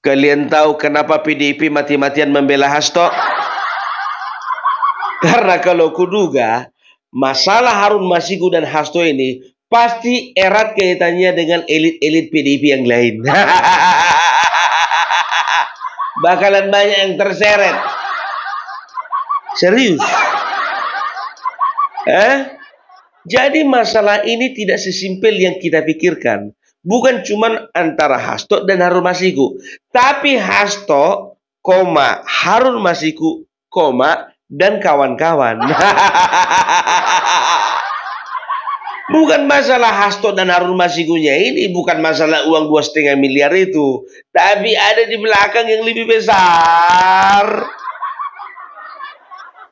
Kalian tahu kenapa PDIP mati-matian membela Hasto? Karena kalau kuduga, masalah Harun Masiku dan Hasto ini pasti erat kaitannya dengan elit-elit PDIP yang lain. Bakalan banyak yang terseret. Serius. Jadi masalah ini tidak sesimpel yang kita pikirkan. Bukan cuma antara Hasto dan Harun Masiku, tapi Hasto, Harun Masiku, dan kawan-kawan. Bukan masalah Hasto dan Harun Masikunya ini, bukan masalah uang 2,5 miliar itu, tapi ada di belakang yang lebih besar.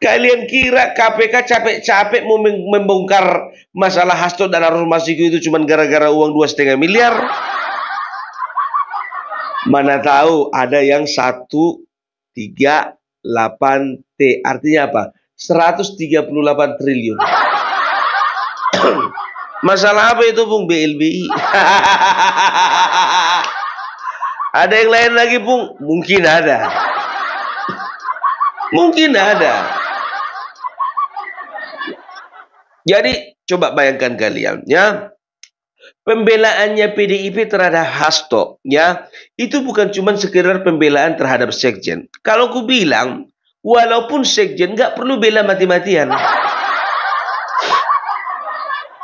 Kalian kira KPK capek-capek mau membongkar masalah Hasto dan Harun Masiku itu cuma gara-gara uang 2,5 miliar? Mana tahu ada yang 138T, artinya apa? 138 triliun. Masalah apa itu, Bung? BLBI. Ada yang lain lagi, Bung? Mungkin ada. Mungkin ada. Jadi coba bayangkan kalian, ya, pembelaannya PDIP terhadap Hasto, ya, itu bukan cuma sekedar pembelaan terhadap sekjen. Kalau ku bilang, walaupun sekjen nggak perlu bela mati-matian.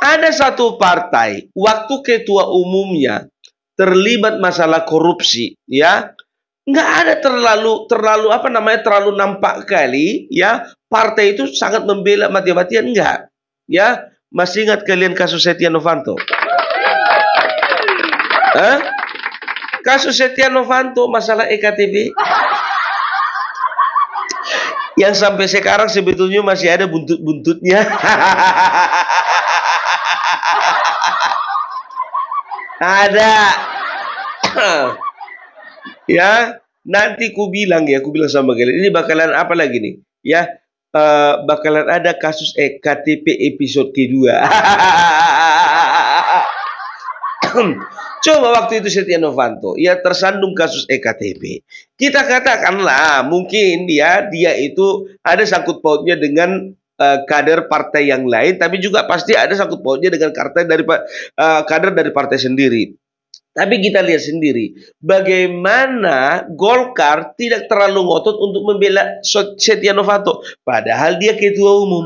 Ada satu partai, waktu ketua umumnya terlibat masalah korupsi, ya, nggak ada terlalu nampak kali, ya, partai itu sangat membela mati-matian, enggak. Ya, masih ingat kalian kasus Setia Novanto? Kasus Setia Novanto masalah EKTP yang sampai sekarang sebetulnya masih ada buntut-buntutnya. Ada. Ya, nanti ku bilang sama kalian, ini bakalan apa lagi nih? Ya, bakalan ada kasus EKTP episode kedua. Coba waktu itu Setia Novanto, ya, tersandung kasus EKTP. Kita katakanlah mungkin dia itu ada sangkut pautnya dengan kader partai yang lain, tapi juga pasti ada sangkut pautnya dengan kader dari partai sendiri. Tapi kita lihat sendiri bagaimana Golkar tidak terlalu ngotot untuk membela Setia Novanto, padahal dia ketua umum.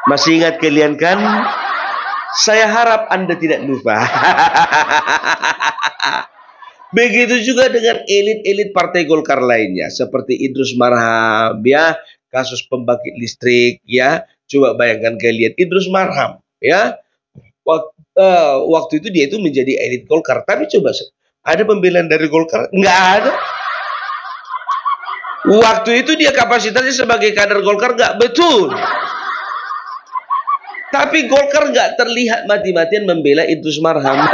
Masih ingat kalian kan? Saya harap Anda tidak lupa. Begitu juga dengan elit-elit partai Golkar lainnya, seperti Idrus Marham, ya, kasus pembangkit listrik, ya. Coba bayangkan kalian, Idrus Marham, ya, waktu itu dia itu menjadi elit Golkar, tapi coba ada pembelaan dari Golkar? Nggak ada. Waktu itu dia kapasitasnya sebagai kader Golkar nggak betul. Tapi Golkar nggak terlihat mati-matian membela Idrus Marham.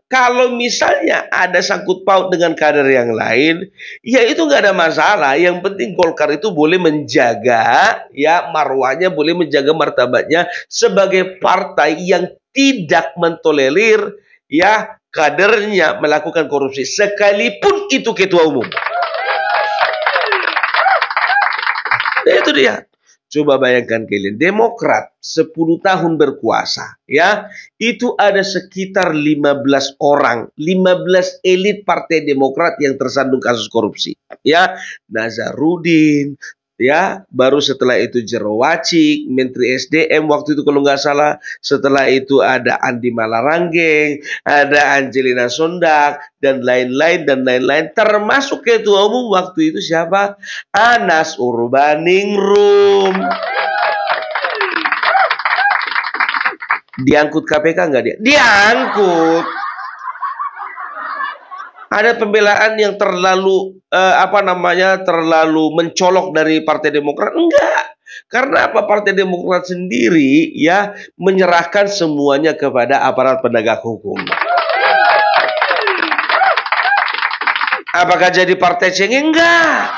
Kalau misalnya ada sangkut paut dengan kader yang lain, ya itu nggak ada masalah. Yang penting Golkar itu boleh menjaga, ya, marwahnya, boleh menjaga martabatnya sebagai partai yang tidak mentolerir, ya, kadernya melakukan korupsi, sekalipun itu ketua umum. Nah, itu dia. Coba bayangkan kalian, Demokrat 10 tahun berkuasa, ya, itu ada sekitar 15 orang, 15 elit Partai Demokrat yang tersandung kasus korupsi, ya. Nazarudin, ya, baru setelah itu Jerowacik, Menteri SDM waktu itu kalau nggak salah, setelah itu ada Andi Malarangeng, ada Angelina Sondak, dan lain-lain, termasuk ketua umum waktu itu siapa? Anas Urbaningrum. Diangkut KPK nggak dia? Diangkut. Ada pembelaan yang terlalu terlalu mencolok dari Partai Demokrat? Enggak. Karena apa? Partai Demokrat sendiri, ya, menyerahkan semuanya kepada aparat penegak hukum. Apakah jadi partai cengeng? Enggak.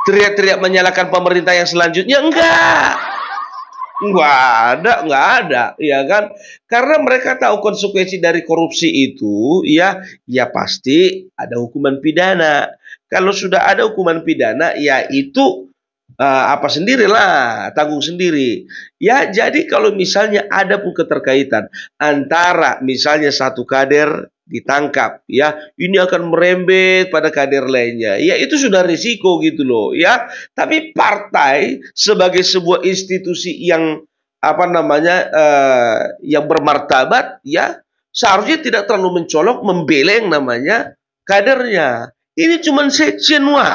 Teriak-teriak menyalahkan pemerintah yang selanjutnya? Enggak. Nggak ada, ya kan? Karena mereka tahu konsekuensi dari korupsi itu, ya, ya pasti ada hukuman pidana. Kalau sudah ada hukuman pidana, ya itu apa sendirilah, tanggung sendiri. Ya, jadi kalau misalnya ada pun keterkaitan antara misalnya satu kader ditangkap, ya, ini akan merembet pada kader lainnya. Ya, itu sudah risiko gitu loh, ya. Tapi partai sebagai sebuah institusi yang apa namanya yang bermartabat, ya, seharusnya tidak terlalu mencolok membela yang namanya kadernya. Ini cuma section wah.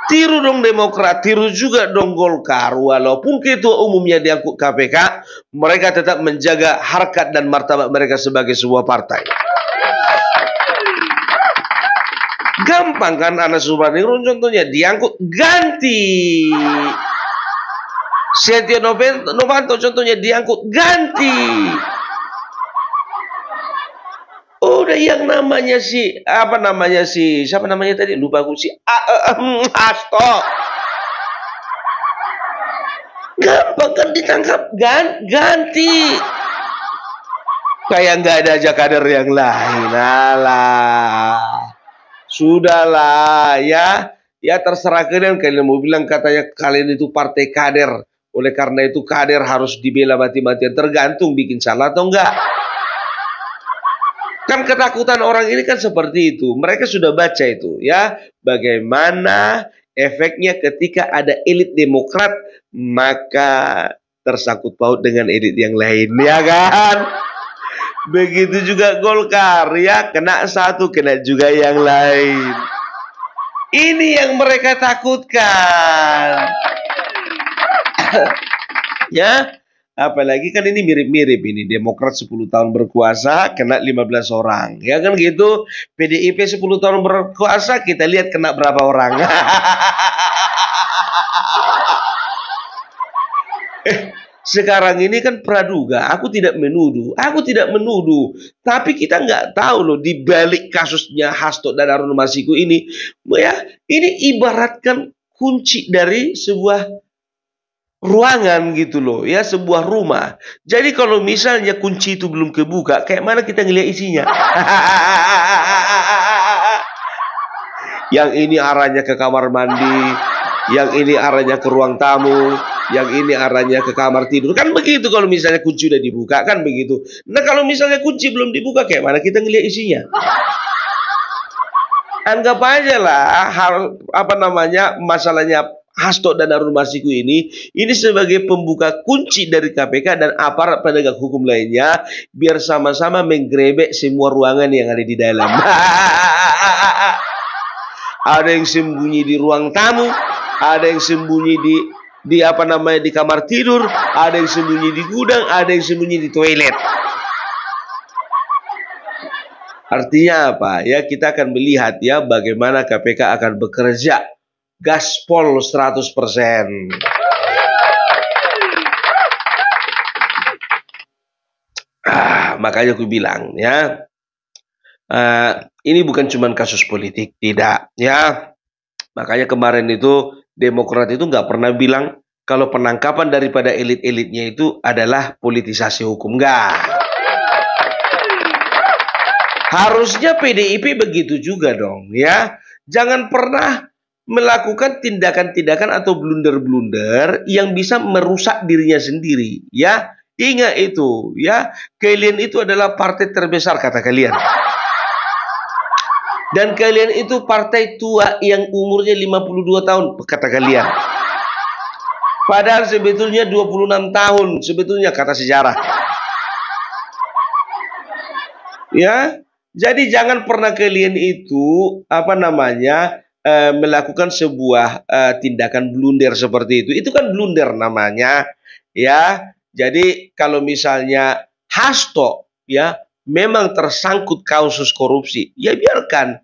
Tiru dong Demokrat, tiru juga dong Golkar. Walaupun ketua umumnya diangkut KPK, mereka tetap menjaga harkat dan martabat mereka sebagai sebuah partai. Gampang kan Anas Urbaningrum contohnya, diangkut ganti. Setia Novanto contohnya diangkut ganti. Udah yang namanya siapa namanya tadi, lupa aku, Hasto. Gampang kan ditangkap, ganti. Kayak nggak ada aja kader yang lain. Alah, sudahlah ya. Ya terserah kalian mau bilang katanya kalian itu partai kader. Oleh karena itu kader harus dibela mati-matian, tergantung bikin salah atau enggak. Kan ketakutan orang ini kan seperti itu. Mereka sudah baca itu, ya. Bagaimana efeknya ketika ada elit Demokrat, maka tersangkut paut dengan elit yang lain, ya kan? Begitu juga Golkar, ya. Kena satu, kena juga yang lain. Ini yang mereka takutkan. Ya. Apalagi kan ini mirip-mirip ini. Demokrat 10 tahun berkuasa, kena 15 orang. Ya kan gitu. PDIP 10 tahun berkuasa, kita lihat kena berapa orang. Sekarang ini kan praduga. Aku tidak menuduh. Tapi kita nggak tahu loh, di balik kasusnya Hasto dan Harun Masiku ini, ya, ini ibaratkan kunci dari sebuah ruangan gitu loh, ya, sebuah rumah. Jadi kalau misalnya kunci itu belum kebuka, kayak mana kita ngelihat isinya? Yang ini arahnya ke kamar mandi, yang ini arahnya ke ruang tamu, yang ini arahnya ke kamar tidur. Kan begitu kalau misalnya kunci udah dibuka, kan begitu. Nah kalau misalnya kunci belum dibuka, kayak mana kita ngelihat isinya? Anggap aja lah masalahnya Hasto dan Harun Masiku ini sebagai pembuka kunci dari KPK dan aparat penegak hukum lainnya, biar sama-sama menggrebek semua ruangan yang ada di dalam. Ada yang sembunyi di ruang tamu, ada yang sembunyi di kamar tidur, ada yang sembunyi di gudang, ada yang sembunyi di toilet. Artinya apa? Ya, kita akan melihat ya bagaimana KPK akan bekerja gaspol 100%. Makanya aku bilang ya, ini bukan cuma kasus politik, tidak ya. Makanya kemarin itu Demokrat itu nggak pernah bilang kalau penangkapan daripada elit-elitnya itu adalah politisasi hukum, nggak. Harusnya PDIP begitu juga dong ya. Jangan pernah melakukan tindakan-tindakan atau blunder-blunder yang bisa merusak dirinya sendiri, ya. Ingat itu, ya. Kalian itu adalah partai terbesar kata kalian. Dan kalian itu partai tua yang umurnya 52 tahun kata kalian. Padahal sebetulnya 26 tahun sebetulnya kata sejarah. Ya. Jadi jangan pernah kalian itu melakukan sebuah tindakan blunder seperti itu. Itu kan blunder namanya, ya. Jadi kalau misalnya Hasto ya memang tersangkut kasus korupsi, ya biarkan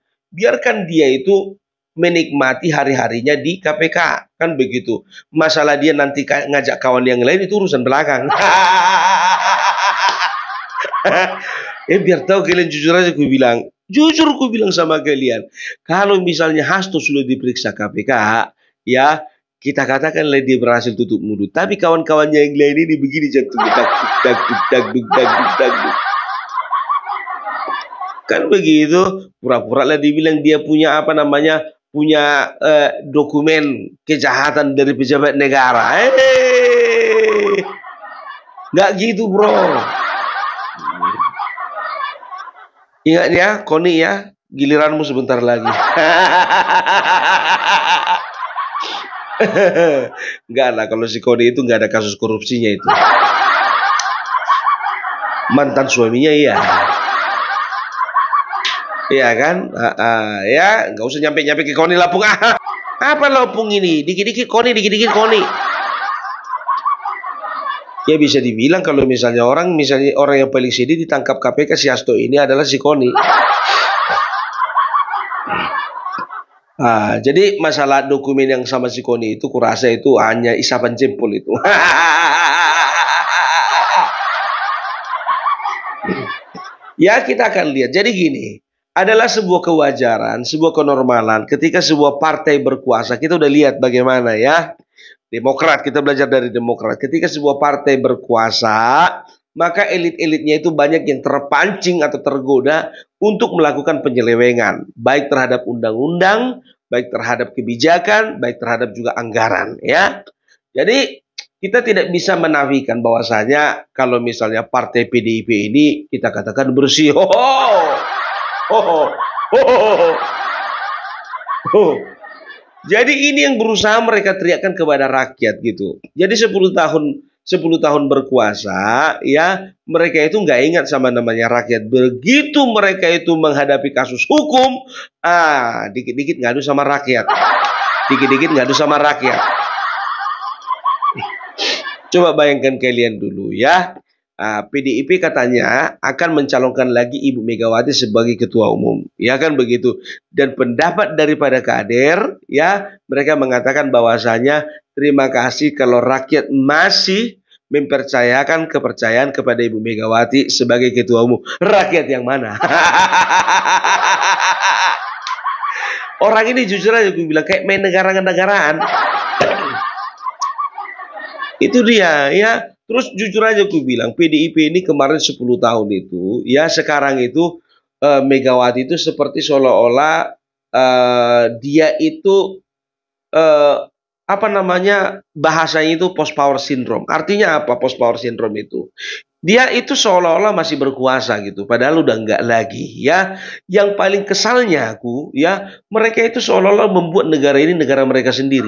dia itu menikmati hari-harinya di KPK, kan begitu. Masalah dia nanti ngajak kawan yang lain itu urusan belakang. Biar tahu kalian, jujur aja jujur ku bilang sama kalian, kalau misalnya Hasto sudah diperiksa KPK, ya kita katakanlah dia berhasil tutup mulut. Tapi kawan-kawannya yang lain ini begini jantungnya dagduk. Kan begitu, pura-pura lah dibilang dia punya punya dokumen kejahatan dari pejabat negara. Nggak gitu bro. Ingat ya, Koni ya, giliranmu sebentar lagi. Enggak lah, kalau si Koni itu nggak ada kasus korupsinya itu. Mantan suaminya iya. Iya kan? Ya, nggak usah nyampe-nyampe ke Koni Lapung. Apa Lapung ini? Dikit-dikit Koni, dikit-dikit Koni. Ya bisa dibilang kalau misalnya orang yang paling sedih ditangkap KPK si Hasto ini adalah si Koni. Jadi masalah dokumen yang sama si Koni itu kurasa itu hanya isapan jempol itu. Ya kita akan lihat. Jadi gini, adalah sebuah kewajaran, sebuah kenormalan ketika sebuah partai berkuasa. Kita udah lihat bagaimana ya. Demokrat, kita belajar dari Demokrat. Ketika sebuah partai berkuasa, maka elit-elitnya itu banyak yang terpancing atau tergoda untuk melakukan penyelewengan, baik terhadap undang-undang, baik terhadap kebijakan, baik terhadap juga anggaran, ya. Jadi kita tidak bisa menafikan bahwasanya kalau misalnya partai PDIP ini kita katakan bersih. Jadi ini yang berusaha mereka teriakkan kepada rakyat gitu. Jadi 10 tahun berkuasa, ya mereka itu nggak ingat sama namanya rakyat. Begitu mereka itu menghadapi kasus hukum, dikit-dikit ngadu sama rakyat. Coba bayangkan kalian dulu ya. PDIP katanya akan mencalonkan lagi Ibu Megawati sebagai ketua umum, ya kan begitu. Dan pendapat daripada kader, ya mereka mengatakan bahwasanya terima kasih kalau rakyat masih mempercayakan kepercayaan kepada Ibu Megawati sebagai ketua umum. Rakyat yang mana? Orang ini jujur aja gue bilang kayak main negara-negaraan. Itu dia ya. Terus jujur aja aku bilang PDIP ini kemarin 10 tahun itu ya sekarang itu Megawati itu seperti seolah-olah dia itu bahasanya itu post power syndrome. Artinya apa post power syndrome itu? Dia itu seolah-olah masih berkuasa gitu, padahal udah enggak lagi ya. Yang paling kesalnya aku ya, mereka itu seolah-olah membuat negara ini negara mereka sendiri.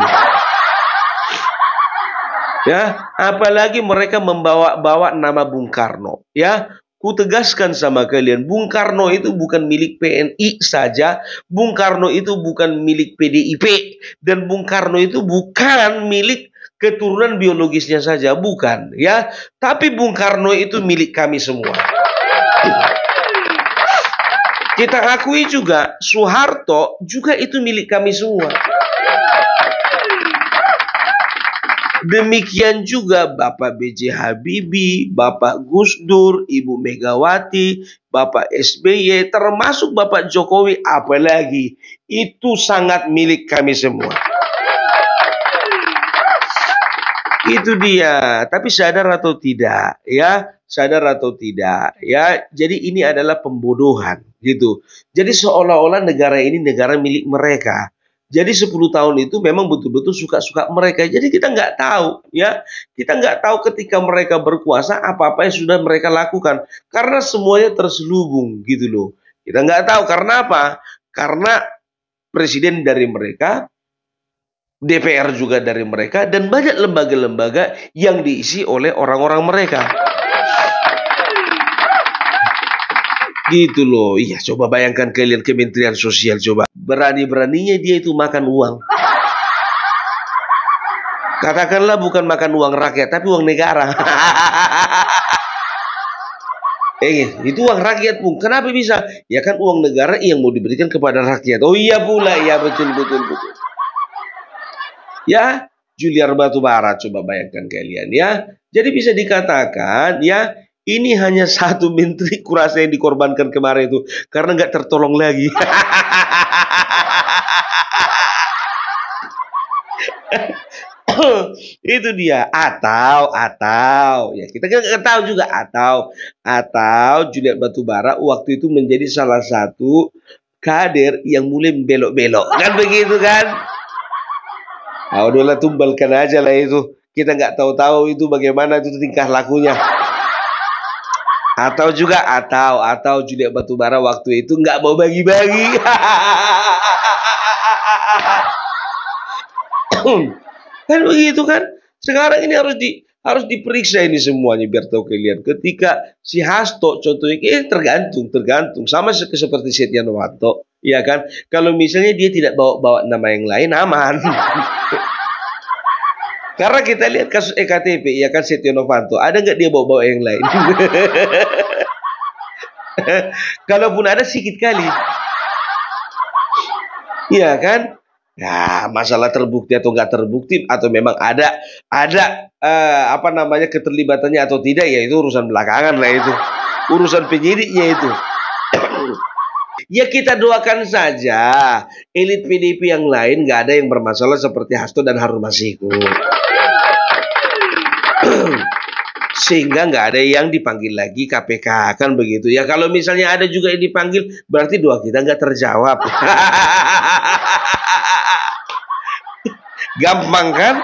Ya, apalagi mereka membawa-bawa nama Bung Karno. Ya, ku tegaskan sama kalian, Bung Karno itu bukan milik PNI saja, Bung Karno itu bukan milik PDIP, dan Bung Karno itu bukan milik keturunan biologisnya saja, bukan. Ya, tapi Bung Karno itu milik kami semua. Kita akui juga, Soeharto juga itu milik kami semua. Demikian juga Bapak B.J. Habibie, Bapak Gus Dur, Ibu Megawati, Bapak SBY, termasuk Bapak Jokowi, apalagi itu sangat milik kami semua. Itu dia. Tapi sadar atau tidak, ya, jadi ini adalah pembodohan, gitu. Jadi seolah-olah negara ini negara milik mereka. Jadi 10 tahun itu memang betul-betul suka-suka mereka. Jadi kita nggak tahu, ya. Kita nggak tahu ketika mereka berkuasa apa-apa yang sudah mereka lakukan. Karena semuanya terselubung gitu loh. Kita nggak tahu karena apa? Karena presiden dari mereka, DPR juga dari mereka, dan banyak lembaga-lembaga yang diisi oleh orang-orang mereka. Gitu loh. Iya, coba bayangkan kalian Kementerian Sosial, coba. Berani-beraninya dia itu makan uang. Katakanlah bukan makan uang rakyat, tapi uang negara. Itu uang rakyat, Bung. Kenapa bisa? Ya kan uang negara yang mau diberikan kepada rakyat. Oh iya pula, ya betul. Ya, Juliar Batubara, coba bayangkan kalian ya. Jadi bisa dikatakan ya, ini hanya satu menteri kurasa yang dikorbankan kemarin itu karena nggak tertolong lagi. Itu dia. Atau ya kita nggak tahu juga, atau Juliet Batubara waktu itu menjadi salah satu kader yang mulai belok-belok, kan begitu kan? Ah, udahlah, tumbalkan aja lah itu. Kita nggak tahu-tahu itu bagaimana itu tingkah lakunya. Atau Juliet Batubara waktu itu nggak mau bagi-bagi. Kan begitu kan? Sekarang ini harus diperiksa ini semuanya biar tahu kalian. Ketika si Hasto contohnya, tergantung sama seperti Setia Novanto, ya kan? Kalau misalnya dia tidak bawa nama yang lain, aman. Karena kita lihat kasus EKTP, ya kan, Setia Novanto, ada nggak dia bawa yang lain? Kalaupun ada, sedikit kali. Iya kan? Ya, masalah terbukti atau nggak terbukti, atau memang ada keterlibatannya atau tidak, ya itu urusan belakangan lah itu. Urusan penyidiknya itu. Ya kita doakan saja elit PDIP yang lain nggak ada yang bermasalah seperti Hasto dan Harun Masiku. Sehingga nggak ada yang dipanggil lagi KPK, kan begitu. Ya kalau misalnya ada juga yang dipanggil, berarti doa kita nggak terjawab. Gampang kan?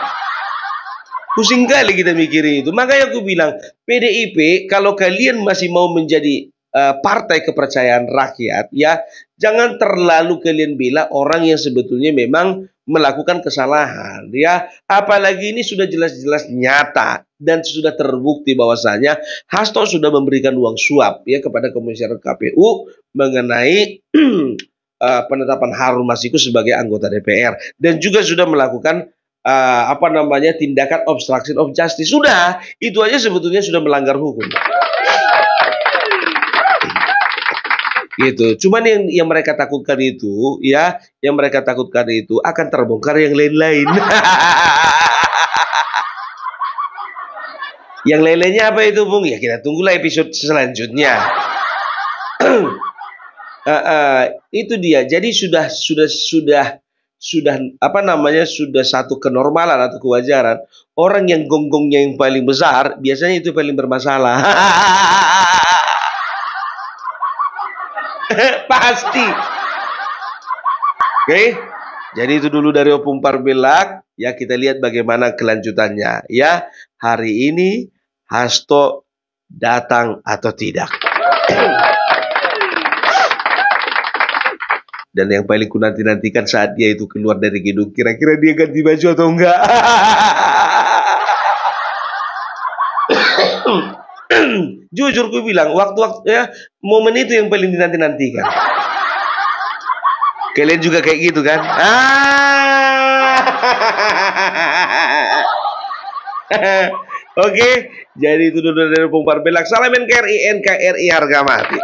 Pusing kali kita mikirin itu. Makanya aku bilang, PDIP kalau kalian masih mau menjadi partai kepercayaan rakyat, ya jangan terlalu kalian bela orang yang sebetulnya memang melakukan kesalahan, ya. Apalagi ini sudah jelas-jelas nyata dan sudah terbukti bahwasanya Hasto sudah memberikan uang suap, ya, kepada Komisioner KPU mengenai penetapan Harun Masiku sebagai anggota DPR, dan juga sudah melakukan tindakan obstruction of justice. Sudah, itu aja sebetulnya sudah melanggar hukum. Gitu. Cuman yang mereka takutkan itu, ya, yang mereka takutkan itu akan terbongkar yang lain-lain. Yang lain-lainnya apa itu, Bung? Ya kita tunggulah episode selanjutnya. Itu dia. Jadi sudah satu kenormalan atau kewajaran. Orang yang gonggongnya yang paling besar biasanya itu paling bermasalah. Pasti. Oke. Jadi itu dulu dari Opung Parbelak. Ya, kita lihat bagaimana kelanjutannya. Ya, hari ini Hasto datang atau tidak. Dan yang paling ku nantikan saat dia itu keluar dari gedung, kira-kira dia ganti baju atau enggak. Jujur ku bilang, waktu-waktu, ya, momen itu yang paling dinanti-nantikan. Kalian juga kayak gitu kan? Oke, jadi itu dulu dari Opung Parbelak. Salam NKRI, NKRI harga mati.